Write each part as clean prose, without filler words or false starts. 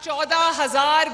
14,000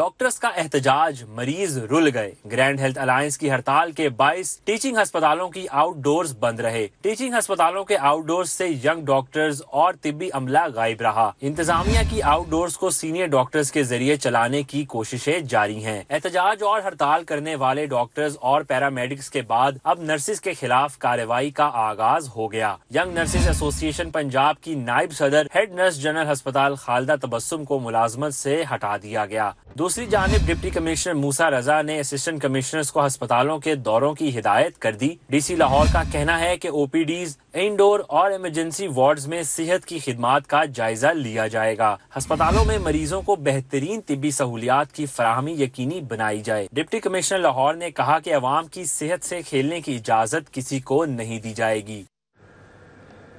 doctors کا احتجاج، مریض رل گئے۔ گرینڈ ہیلتھ الائنس کی ہڑتال کے باعث ٹیچنگ ہسپتالوں کی آؤٹ ڈورز بند رہے۔ ٹیچنگ ہسپتالوں کے آؤٹ ڈورز سے ینگ ڈاکٹرز اور طبی عملہ غائب رہا۔ انتظامیہ کی آؤٹ ڈورز کو سینئر ڈاکٹرز کے ذریعے چلانے کی کوششیں جاری ہیں۔ احتجاج اور ہڑتال کرنے والے ڈاکٹرز اور پیرامیڈکس کے بعد اب نرسز کے خلاف کارروائی کا آغاز ہو گیا۔ ینگ نرسز ایسوسی ایشن پنجاب کی نائب صدر ہیڈ نرس جنرل ہسپتال خالدہ تبسم کو ملازمت سے ہٹا دیا گیا۔ دوسری جانب ڈپٹی کمشنر موسیٰ رضا نے اسسٹنٹ کمشنرز کو ہسپتالوں کے دوروں کی ہدایت کر دی۔ ڈی سی لاہور کا کہنا ہے کہ او پی ڈیز، انڈور اور ایمرجنسی وارڈز میں صحت کی خدمات کا جائزہ لیا جائے گا۔ ہسپتالوں میں مریضوں کو بہترین طبی سہولیات کی فراہمی یقینی بنائی جائے۔ ڈپٹی کمشنر لاہور نے کہا کہ عوام کی صحت سے کھیلنے کی اجازت کسی کو نہیں دی جائے گی۔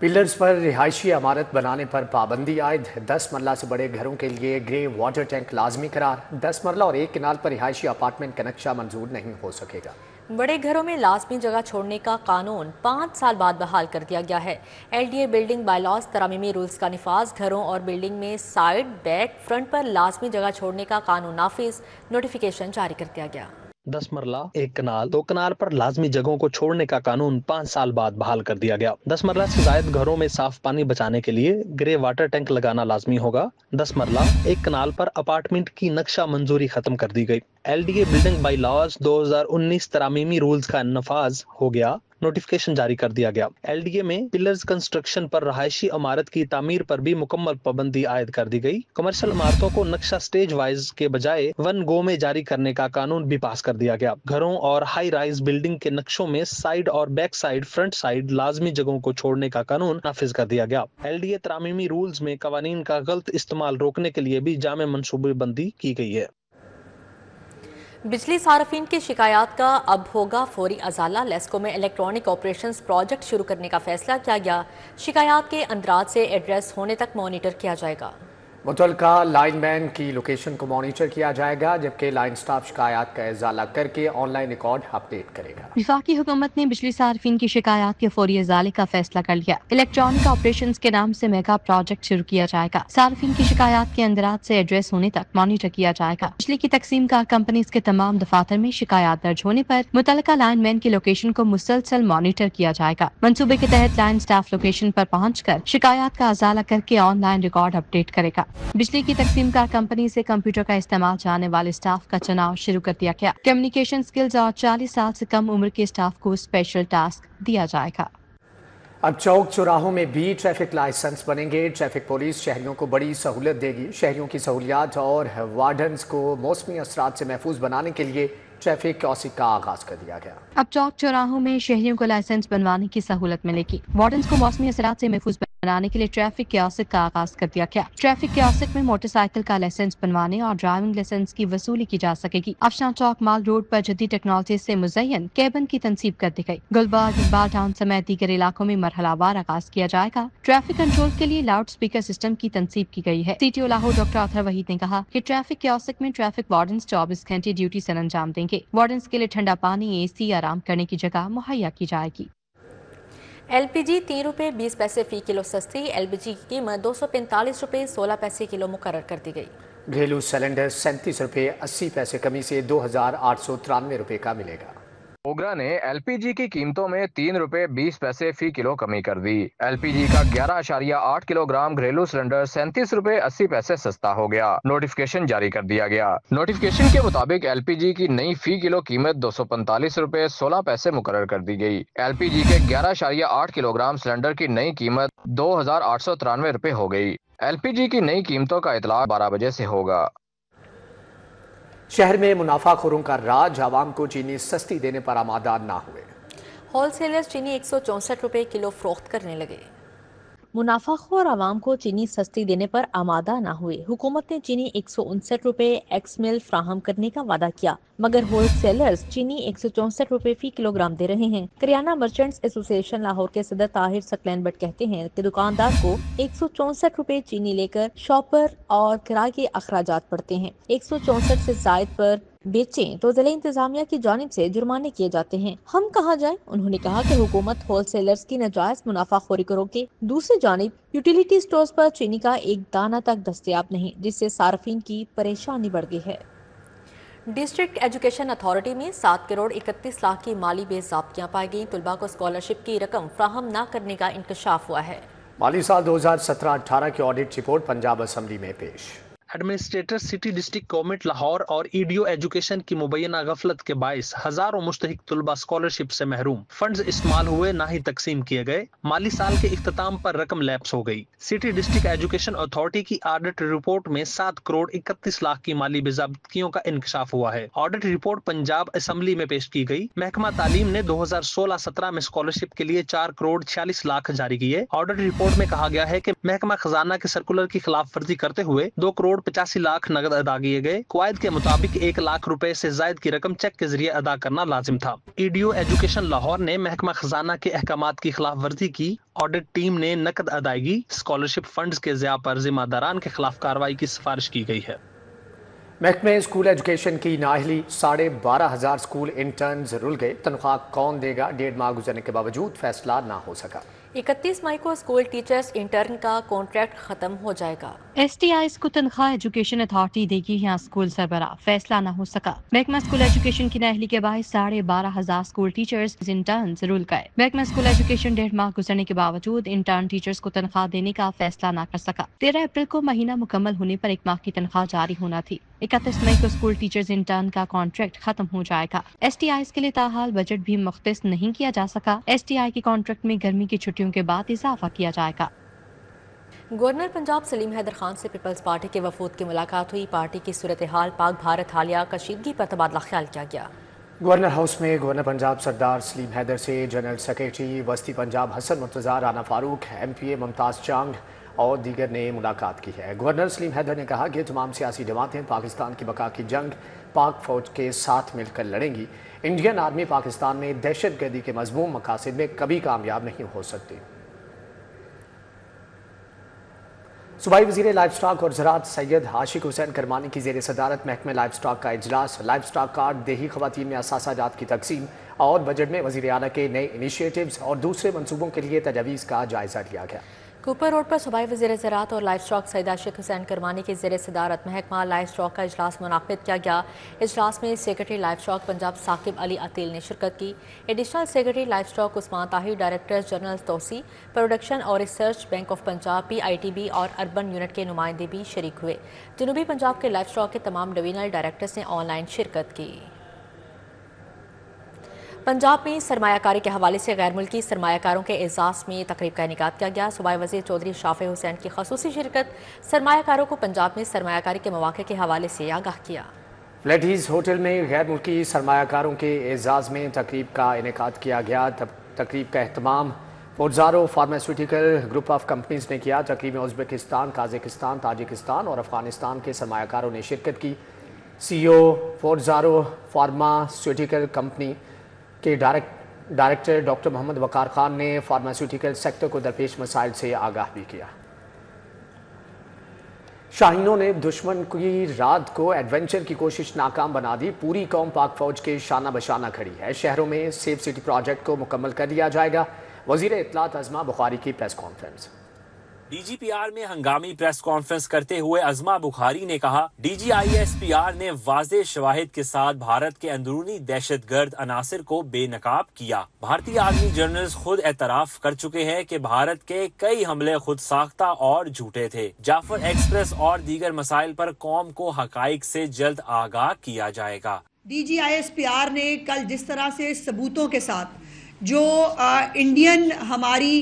پلرز پر رہائشی عمارت بنانے پر پابندی عائد، 10 مرلہ سے بڑے گھروں کے لیے گرے واٹر ٹینک لازمی قرار۔ 10 مرلہ اور 1 کنال پر رہائشی اپارٹمنٹ کا نقشہ منظور نہیں ہو سکے گا۔ بڑے گھروں میں لازمی جگہ چھوڑنے کا قانون 5 سال بعد بحال کر دیا گیا ہے۔ L D A building bylaws ترمیمی رولز کا نفاذ، گھروں اور بلڈنگ میں سائڈ، بیک، فرنٹ پر لازمی جگہ چھوڑنے کا قانون نافذ، نوٹیفیکیشن جاری کر دیا گیا۔ 10 مرلہ، 1 کنال، 2 کنال پر لازمی جگہوں کو چھوڑنے کا قانون 5 سال بعد بحال کر دیا گیا۔ 10 مرلہ سے زائد گھروں میں صاف پانی بچانے کے لیے گرے واٹر ٹینک لگانا لازمی ہوگا۔ 10 مرلہ، 1 کنال پر اپارٹمنٹ کی نقشہ منظوری ختم کر دی گئی۔ L D A building bylaws 2019 ترمیمی رولز کا نفاذ ہو گیا، نوٹیفیکیشن جاری کر دیا گیا۔ ایل ڈی اے میں پلرز کنسٹرکشن پر رہائشی عمارت کی تعمیر پر بھی مکمل پابندی عائد کر دی گئی۔ کمرشل عمارتوں کو نقشہ سٹیج وائز کے بجائے 1 گو میں جاری کرنے کا قانون بھی پاس کر دیا گیا۔ گھروں اور ہائی رائز بلڈنگ کے نقشوں میں سائیڈ اور بیک سائیڈ، فرنٹ سائیڈ لازمی جگہوں کو چھوڑنے کا قانون نافذ کر دیا گیا۔ ایل ڈی اے ترمیمی رولز میں قوانین کا غلط استعمال روکنے کے لیے بھی جامع منصوبہ بندی کی گئی ہے۔ بجلی صارفین کی شکایات کا اب ہوگا فوری ازالہ، لیسکو میں الیکٹرانک آپریشنز پروجیکٹ شروع کرنے کا فیصلہ کیا گیا۔ شکایات کے اندرات سے ایڈریس ہونے تک مانیٹر کیا جائے گا۔ متعلقہ لائن مین کی لوکیشن کو مانیٹر کیا جائے گا، جبکہ لائن سٹاف شکایات کا ازالہ کر کے آن لائن ریکارڈ اپڈیٹ کرے گا۔ وفاقی حکومت نے بجلی صارفین کی شکایات کے فوری ازالے کا فیصلہ کر لیا۔ الیکٹرانک آپریشنز کے نام سے میگا پروجیکٹ شروع کیا جائے گا۔ صارفین کی شکایات کے اندرات سے ایڈریس ہونے تک مانیٹر کیا جائے گا۔ بجلی کی تقسیم کار کمپنیز کے تمام دفاتر میں شکایات درج ہونے پر متعلقہ لائن مین کی لوکیشن کو مسلسل مانیٹر کیا جائے گا۔ منصوبے کے تحت لائن سٹاف لوکیشن پر پہنچ کر شکایات کا ازالہ کر کے آن لائن ریکارڈ اپڈیٹ کرے گا۔ بجلی کی تقسیم کار کمپنی سے کمپیوٹر کا استعمال جانے والے سٹاف کا چناؤ شروع کر دیا گیا۔ کمیونیکیشن سکلز اور 40 سال سے کم عمر کے سٹاف کو اسپیشل ٹاسک دیا جائے گا۔ اب چوک چوراہوں میں بھی ٹریفک لائسنس بنیں گے۔ ٹریفک پولیس شہریوں کو بڑی سہولت دے گی۔ شہریوں کی سہولیات اور وارڈنز کو موسمی اثرات سے محفوظ بنانے کے لیے ٹریفک کیوسک کا آغاز کر دیا گیا۔ اب چوک چوراہوں میں شہریوں کو لائسنس بنوانے کی سہولت ملے گی۔ وارڈنز کو موسمی اثرات سے محفوظ بنانے کے لیے ٹریفک کیوسک کا آغاز کر دیا گیا۔ ٹریفک کیوسک میں موٹر سائیکل کا لائسنس بنوانے اور ڈرائیونگ لائسنس کی وصولی کی جا سکے گی۔ افشاں چوک مال روڈ پر جدید ٹیکنالوجی سے مزین کیبن کی تنصیب کر دی گئی۔ گلبرگ، اقبال ٹاؤن سمیت دیگر علاقوں میں مرحلہ وار آغاز کیا جائے گا۔ ٹریفک کنٹرول کے لیے لاؤڈ سپیکر سسٹم کی تنصیب کی گئی ہے۔ C T O Lahore doctor Athar Waheed نے کہا کہ ٹریفک کیوسک میں ٹریفک وارڈنز 24 گھنٹے ڈیوٹی سر انجام دیں گے۔ وارڈنز کے لیے ٹھنڈا پانی، اے سی، آرام کرنے کی جگہ مہیا کی جائے گی۔ ایل پی جی 3 روپے 20 پیسے فی کلو سستی، ایل پی جی کی قیمت 245 روپے 16 پیسے کلو مقرر کر دی گئی۔ گھریلو سلنڈر 37 روپے 80 پیسے کمی سے 2893 روپے کا ملے گا۔ اوگرا نے ایل پی جی کی قیمتوں میں 3 روپے 20 پیسے فی کلو کمی کر دی۔ ایل پی جی کا 11.8 کلو گرام گھریلو سلنڈر 37 روپے 80 پیسے سستا ہو گیا۔ نوٹیفیکیشن جاری کر دیا گیا۔ نوٹیفیکیشن کے مطابق ایل پی جی کی نئی فی کلو قیمت 245 روپے 16 پیسے مقرر کر دی گئی۔ ایل پی جی کے 11.8 کلو گرام سلنڈر کی نئی قیمت 2893 روپے ہو گئی۔ ایل پی جی کی نئی قیمتوں کا اطلاق 12 بجے سے ہوگا۔ شہر میں منافع خوروں کا راج، عوام کو چینی سستی دینے پر آمادہ نہ ہوئے۔ ہول سیلرز چینی 164 روپے کلو فروخت کرنے لگے۔ منافع خور عوام کو چینی سستی دینے پر آمادہ نہ ہوئے۔ حکومت نے چینی 159 روپے ایکس مل فراہم کرنے کا وعدہ کیا، مگر ہول سیلرز چینی 164 روپے فی کلو گرام دے رہے ہیں۔ کریانہ مرچنٹس ایسوسی ایشن لاہور کے صدر طاہر سکلین بٹ کہتے ہیں کہ دکاندار کو 164 روپے چینی لے کر شاپر اور کرائے کے اخراجات پڑتے ہیں۔ 164 سے زائد پر بیچیں تو ضلع انتظامیہ کی جانب سے جرمانے کیے جاتے ہیں۔ ہم کہاں جائیں؟ انہوں نے کہا کہ حکومت ہول سیلرز کی ناجائز منافع خوری کرو گے۔ دوسری جانب یوٹیلیٹی سٹورز پر چینی کا ایک دانہ تک دستیاب نہیں، جس سے صارفین کی پریشانی بڑھ گئی ہے۔ ڈسٹرکٹ ایجوکیشن اتھارٹی میں 7 کروڑ 31 لاکھ کی مالی بے ضابطیاں پائی گئیں. طلباء کو اسکالرشپ کی رقم فراہم نہ کرنے کا انکشاف ہوا ہے. مالی سال 2017-18 کی آڈٹ رپورٹ پنجاب اسمبلی میں پیش. Administrator city district government Lahore اور ای ڈی او ایجوکیشن کی مبینہ غفلت کے باعث ہزاروں مستحق طلباء اسکالرشپ سے محروم. فنڈز استعمال ہوئے نہ ہی تقسیم کیے گئے. مالی سال کے اختتام پر رقم لیپس ہو گئی. سٹی ڈسٹرکٹ ایجوکیشن اتھارٹی کی آڈٹ رپورٹ میں 7 کروڑ 31 لاکھ کی مالی بے ضابطگیوں کا انکشاف ہوا ہے. آڈٹ رپورٹ پنجاب اسمبلی میں پیش کی گئی. محکمہ تعلیم نے 2016-17 میں اسکالرشپ کے لیے 4 کروڑ 46 لاکھ جاری کیے. آڈٹ رپورٹ میں کہا گیا ہے کہ محکمہ خزانہ کے سرکولر کی خلاف ورزی کرتے ہوئے 2 کروڑ 85 لاکھ نقد ادا کیے گئے. قواعد کے مطابق 1 لاکھ روپے سے زائد کی رقم چیک کے ذریعے ادا کرنا لازم تھا. E D O education Lahore نے محکمہ خزانہ کے احکامات کی خلاف ورزی کی. آڈٹ ٹیم نے نقد ادائیگی اسکالرشپ فنڈز کے ضیاع پر ذمہ داران کے خلاف کارروائی کی سفارش کی گئی ہے. محکمہ اسکول ایجوکیشن کی نااہلی 12,500 اسکول انٹرنز رل گئے. تنخواہ کون دے گا؟ 1.5 ماہ گزرنے کے باوجود فیصلہ نہ ہو سکا. 31 مئی کو اسکول ٹیچرز انٹرن کا کانٹریکٹ ختم ہو جائے گا. ایس ٹی آئیز کو تنخواہ ایجوکیشن اتھارٹی دے گی یا اسکول سربراہ؟ فیصلہ نہ ہو سکا. محکمہ اسکول ایجوکیشن کی نااہلی کے باعث 12,500 اسکول ٹیچرز انٹرنز رول گئے. محکمہ اسکول ایجوکیشن 1.5 ماہ گزرنے کے باوجود انٹرن ٹیچرز کو تنخواہ دینے کا فیصلہ نہ کر سکا. 13 اپریل کو مہینہ مکمل ہونے پر 1 ماہ کی تنخواہ جاری ہونا تھی. 31 مئی کو اسکول ٹیچرز انٹرن کا کانٹریکٹ ختم ہو جائے گا. ایس ٹی آئیز کے لیے تاحال بجٹ بھی مختص نہیں کیا جا سکا. ایس ٹی آئی کے کانٹریکٹ میں گرمی کی چھٹیوں کے بعد اضافہ کیا جائے گا. گورنر پنجاب سلیم حیدر خان سے پیپلز پارٹی کے وفود کی ملاقات ہوئی. پارٹی کی صورتحال، پاک بھارت حالیہ کشیدگی پر تبادلہ خیال کیا گیا. گورنر ہاؤس میں گورنر پنجاب سردار سلیم حیدر سے جنرل سیکریٹری وسطی پنجاب حسن مرتضیٰ، رانا فاروق، ایم پی اے ممتاز چانگ اور دیگر نے ملاقات کی ہے. گورنر سلیم حیدر نے کہا کہ تمام سیاسی جماعتیں پاکستان کی بقا کی جنگ پاک فوج کے ساتھ مل کر لڑیں گی. انڈین آرمی پاکستان میں دہشت گردی کے مذموم مقاصد میں کبھی کامیاب نہیں ہو سکتی. صوبائی وزیر لائف سٹاک اور زراعت سید عاشق حسین کرمانی کی زیر صدارت محکمہ لائف سٹاک کا اجلاس. لائف سٹاک کارڈ، دیہی خواتین میں اثاثہ جات کی تقسیم اور بجٹ میں وزیر اعلیٰ کے نئے انیشیٹوز اور دوسرے منصوبوں کے لیے تجاویز کا جائزہ لیا گیا. کوپر روڈ پر صوبائی وزیر زراعت اور لائف سٹاک سید عاشق حسین کرمانی کی زیر صدارت محکمہ لائف سٹاک کا اجلاس منعقد کیا گیا. اجلاس میں secretary livestock Punjab Saqib Ali Ateel نے شرکت کی. Additional secretary livestock Usman Tahir, director general توسیع پروڈکشن اور research bank of Punjab P I T B اور اربن یونٹ کے نمائندے بھی شریک ہوئے. جنوبی پنجاب کے لائف سٹاک کے تمام ڈویژنل ڈائریکٹرز نے آن لائن شرکت کی. پنجاب میں سرمایہ کاری کے حوالے سے غیر ملکی سرمایہ کاروں کے اعزاز میں تقریب کا انعقاد کیا گیا. صوبائی وزیر چودھری شافع حسین کی خصوصی شرکت سرمایہ کاروں کو پنجاب میں سرمایہ کاری کے مواقع کے حوالے سے آگاہ کیا. فلیٹیز ہوٹل میں غیر ملکی سرمایہ کاروں کے اعزاز میں تقریب کا انعقاد کیا گیا. تقریب کا اہتمام فورزارو فارماسیوٹیکل گروپ آف کمپنیز نے کیا. تقریب میں ازبکستان، قازقستان، تاجکستان اور افغانستان کے سرمایہ کاروں نے شرکت کی. سی او فورزارو فارماسیوٹیکل کمپنی کے ڈائریکٹر ڈاکٹر محمد وقار خان نے فارماسیوٹیکل سیکٹر کو درپیش مسائل سے آگاہ بھی کیا. شاہینوں نے دشمن کی رات کو ایڈونچر کی کوشش ناکام بنا دی. پوری قوم پاک فوج کے شانہ بشانہ کھڑی ہے. شہروں میں سیف سٹی پروجیکٹ کو مکمل کر لیا جائے گا. وزیر اطلاعات عظمہ بخاری کی press conference. D G P R میں ہنگامی پریس کانفرنس کرتے ہوئے عظمہ بخاری نے کہا، D G I S P R نے واضح شواہد کے ساتھ بھارت کے اندرونی دہشت گرد عناصر کو بے نقاب کیا. بھارتی آرمی جنرلز خود اعتراف کر چکے ہیں کہ بھارت کے کئی حملے خود ساختہ اور جھوٹے تھے. جعفر ایکسپریس اور دیگر مسائل پر قوم کو حقائق سے جلد آگاہ کیا جائے گا. D G I S P R نے کل جس طرح سے ثبوتوں کے ساتھ جو انڈین ہمارے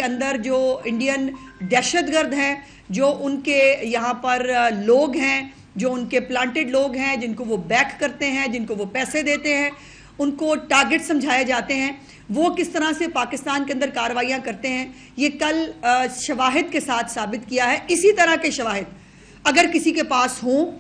اندر جو انڈین دہشت گرد ہیں، جو ان کے یہاں پر لوگ ہیں، جو ان کے پلانٹڈ لوگ ہیں، جن کو وہ بیک کرتے ہیں، جن کو وہ پیسے دیتے ہیں، ان کو ٹارگٹ سمجھائے جاتے ہیں، وہ کس طرح سے پاکستان کے اندر کارروائیاں کرتے ہیں، یہ کل شواہد کے ساتھ ثابت کیا ہے. اسی طرح کے شواہد اگر کسی کے پاس ہوں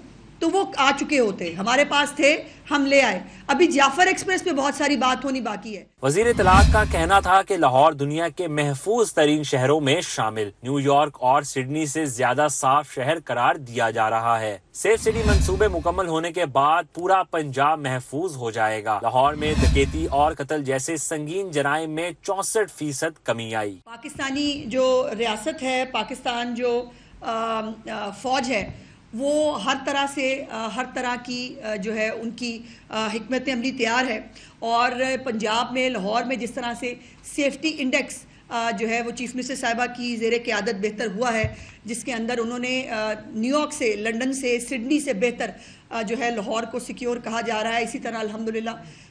تو وہ آ چکے ہوتے. ہمارے پاس تھے، ہم لے آئے. ابھی جعفر ایکسپریس پہ بہت ساری بات ہونی باقی ہے. وزیر اطلاعات کا کہنا تھا کہ لاہور دنیا کے محفوظ ترین شہروں میں شامل. نیو یارک اور سڈنی سے زیادہ صاف شہر قرار دیا جا رہا ہے. سیف سٹی منصوبے مکمل ہونے کے بعد پورا پنجاب محفوظ ہو جائے گا. لاہور میں ڈکیتی اور قتل جیسے سنگین جرائم میں 64% کمی آئی. پاکستانی جو ریاست ہے، پاکستان جو فوج ہے، وہ ہر طرح کی جو ہے ان کی حکمت عملی تیار ہے. اور پنجاب میں لاہور میں جس طرح سے سیفٹی انڈیکس جو ہے وہ چیف منسٹر صاحبہ کی زیر قیادت بہتر ہوا ہے، جس کے اندر انہوں نے نیو یارک سے، لنڈن سے، سڈنی سے بہتر جو ہے لاہور کو سیکیور کہا جا رہا ہے. اسی طرح الحمدللہ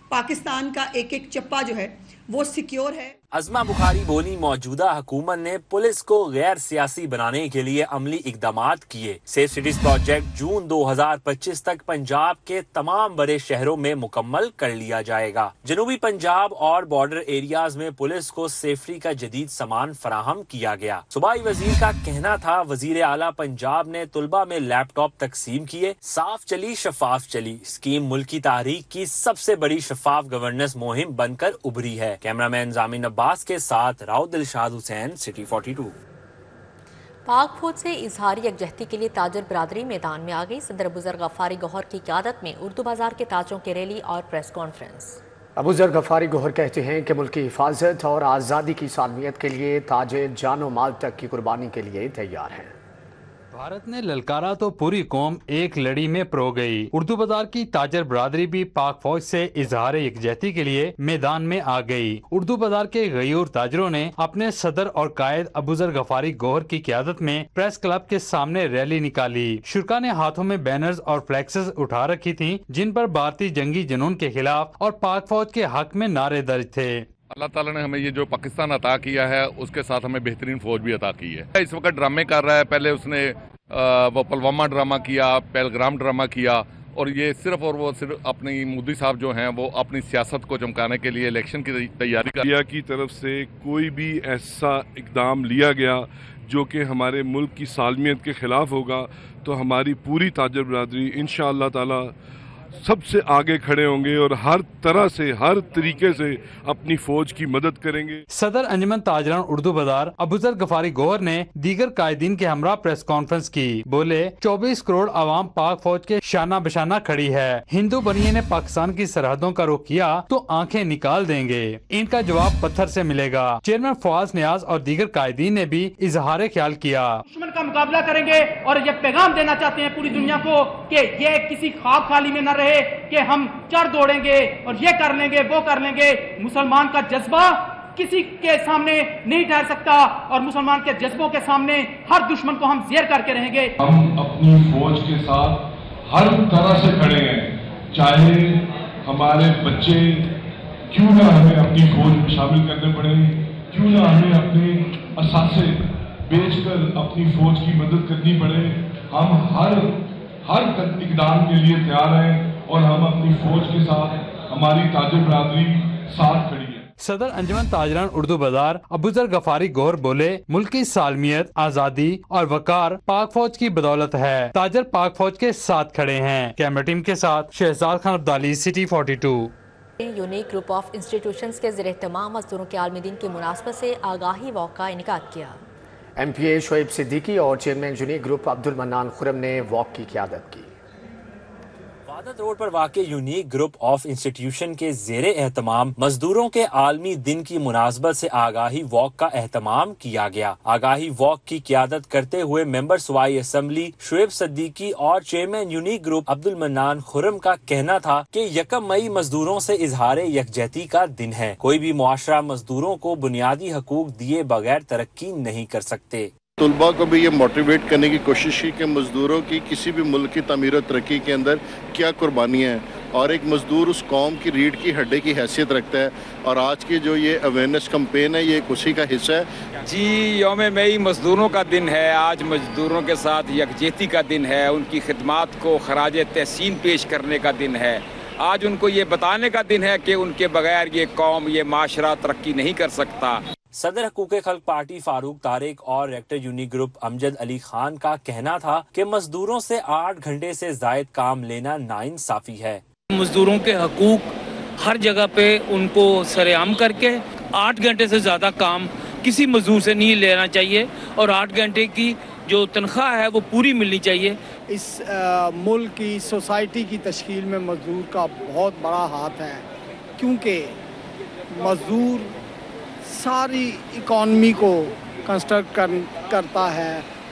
پاکستان کا ایک ایک چپا جو ہے وہ سیکیور ہے. عظمہ بخاری بولی موجودہ حکومت نے پولیس کو غیر سیاسی بنانے کے لیے عملی اقدامات کیے. سیف سٹیز پروجیکٹ جون 2025 تک پنجاب کے تمام بڑے شہروں میں مکمل کر لیا جائے گا. جنوبی پنجاب اور بارڈر ایریاز میں پولیس کو سیفٹی کا جدید سامان فراہم کیا گیا. صوبائی وزیر کا کہنا تھا وزیر اعلیٰ پنجاب نے طلبہ میں لیپ ٹاپ تقسیم کیے. صاف چلی شفاف چلی اسکیم ملک کی تاریخ کی سب سے بڑی شفاف گورننس مہم بن کر ابھری ہے. کیمرہ مین زامین عباس کے ساتھ راؤ دلشاد حسین، سٹی 42. پاک فوج سے اظہاری یکجہتی کے لیے تاجر برادری میدان میں آ گئی. صدر ابوذر غفاری گوہر کی قیادت میں اردو بازار کے تاجروں کی ریلی اور پریس کانفرنس. ابوذر غفاری گوہر کہتے ہیں کہ ملک کی حفاظت اور آزادی کی سالمیت کے لیے تاجر جان و مال تک کی قربانی کے لیے تیار ہیں. بھارت نے للکارا تو پوری قوم ایک لڑی میں پرو گئی. اردو بازار کی تاجر برادری بھی پاک فوج سے اظہار یکجہتی کے لیے میدان میں آ گئی. اردو بازار کے غیور تاجروں نے اپنے صدر اور قائد ابوذر غفاری گوہر کی قیادت میں پریس کلب کے سامنے ریلی نکالی. شرکا نے ہاتھوں میں بینرز اور فلیکسز اٹھا رکھی تھیں جن پر بھارتی جنگی جنون کے خلاف اور پاک فوج کے حق میں نعرے درج تھے. اللہ تعالیٰ نے ہمیں یہ جو پاکستان عطا کیا ہے اس کے ساتھ ہمیں بہترین فوج بھی عطا کی ہے. اس وقت ڈرامے کر رہا ہے. پہلے اس نے وہ پلوامہ ڈرامہ کیا، پہلگام ڈرامہ کیا، اور یہ صرف اور وہ صرف اپنی مودی صاحب جو ہیں وہ اپنی سیاست کو چمکانے کے لیے الیکشن کی تیاری کر. انڈیا کی طرف سے کوئی بھی ایسا اقدام لیا گیا جو کہ ہمارے ملک کی سالمیت کے خلاف ہوگا تو ہماری پوری تاجر برادری انشاءاللہ تعالی سب سے آگے کھڑے ہوں گے اور ہر طرح سے، ہر طریقے سے اپنی فوج کی مدد کریں گے. صدر انجمن تاجران اردو بازار ابوذر غفاری گوہر نے دیگر قائدین کے ہمراہ پریس کانفرنس کی. بولے 24 کروڑ عوام پاک فوج کے شانہ بشانہ کھڑی ہے. ہندو بنیے نے پاکستان کی سرحدوں کا رخ کیا تو آنکھیں نکال دیں گے. ان کا جواب پتھر سے ملے گا. چیئرمین فواز نیاز اور دیگر قائدین نے بھی اظہار خیال کیا. دشمن کا مقابلہ کریں گے اور یہ پیغام دینا چاہتے ہیں پوری دنیا کو کہ یہ کسی خواب خالی میں نہ رہے کہ ہم چڑھ دوڑیں گے اور یہ کر لیں گے وہ کر لیں گے. مسلمان کا جذبہ کسی کے سامنے نہیں ٹھہر سکتا اور مسلمان کے جذبوں کے سامنے ہر دشمن کو ہم زیر کر کے رہیں گے. ہم اپنی فوج کے ساتھ ہر طرح سے کھڑے ہیں، چاہے ہمارے بچے کیوں نہ ہمیں اپنی فوج میں شامل کرنے پڑے، کیوں نہ ہمیں اپنے اثاثے بیچ کر اپنی فوج کی مدد کرنی پڑے. ہم ہر اقدام کے لیے تیار ہیں اور ہم اپنی فوج کے ساتھ، ہماری تاجر برادری ساتھ کھڑی ہے. صدر انجمن تاجران اردو بازار ابوذر غفاری گوہر بولے ملک کی سالمیت، آزادی اور وقار پاک فوج کی بدولت ہے. تاجر پاک فوج کے ساتھ کھڑے ہیں. کیمرہ ٹیم کے ساتھ Shahzad Khan Abdali, city 42. Unique group of institutions کے زیر اہتمام مزدوروں کے عالمی دن کی مناسبت سے آگاہی واک کا انعقاد کیا. ایم پی اے شعیب صدیقی اور چیئرمین یونیک گروپ عبدالمنان خرم نے واک کی قیادت کی. وحدت روڈ پر واقع یونیک گروپ آف انسٹیٹیوشن کے زیر اہتمام مزدوروں کے عالمی دن کی مناسبت سے آگاہی واک کا اہتمام کیا گیا. آگاہی واک کی قیادت کرتے ہوئے ممبر صوبائی اسمبلی شعیب صدیقی اور چیئرمین یونیک گروپ عبدالمنان خرم کا کہنا تھا کہ 1 مئی مزدوروں سے اظہار یکجہتی کا دن ہے. کوئی بھی معاشرہ مزدوروں کو بنیادی حقوق دیے بغیر ترقی نہیں کر سکتے. طلباء کو بھی یہ موٹیویٹ کرنے کی کوشش کی کہ مزدوروں کی کسی بھی ملک کی تعمیر و ترقی کے اندر کیا قربانیاں ہیں اور ایک مزدور اس قوم کی ریڑھ کی ہڈی کی حیثیت رکھتا ہے. اور آج کی جو یہ اویئرنیس کمپین ہے یہ ایک اسی کا حصہ ہے. جی، یوم مئی مزدوروں کا دن ہے. آج مزدوروں کے ساتھ یکجہتی کا دن ہے. ان کی خدمات کو خراج تحسین پیش کرنے کا دن ہے. آج ان کو یہ بتانے کا دن ہے کہ ان کے بغیر یہ قوم، یہ معاشرہ ترقی نہیں کر سکتا. صدر حقوق خلق پارٹی فاروق طارق اور ڈائریکٹر یونیک گروپ امجد علی خان کا کہنا تھا کہ مزدوروں سے 8 گھنٹے سے زائد کام لینا ناانصافی ہے. مزدوروں کے حقوق ہر جگہ پہ ان کو سرعام کر کے 8 گھنٹے سے زیادہ کام کسی مزدور سے نہیں لینا چاہیے اور 8 گھنٹے کی جو تنخواہ ہے وہ پوری ملنی چاہیے. اس ملک کی سوسائٹی کی تشکیل میں مزدور کا بہت بڑا ہاتھ ہے، کیونکہ مزدور ساری اکانومی کو کنسٹرکٹ کرتا ہے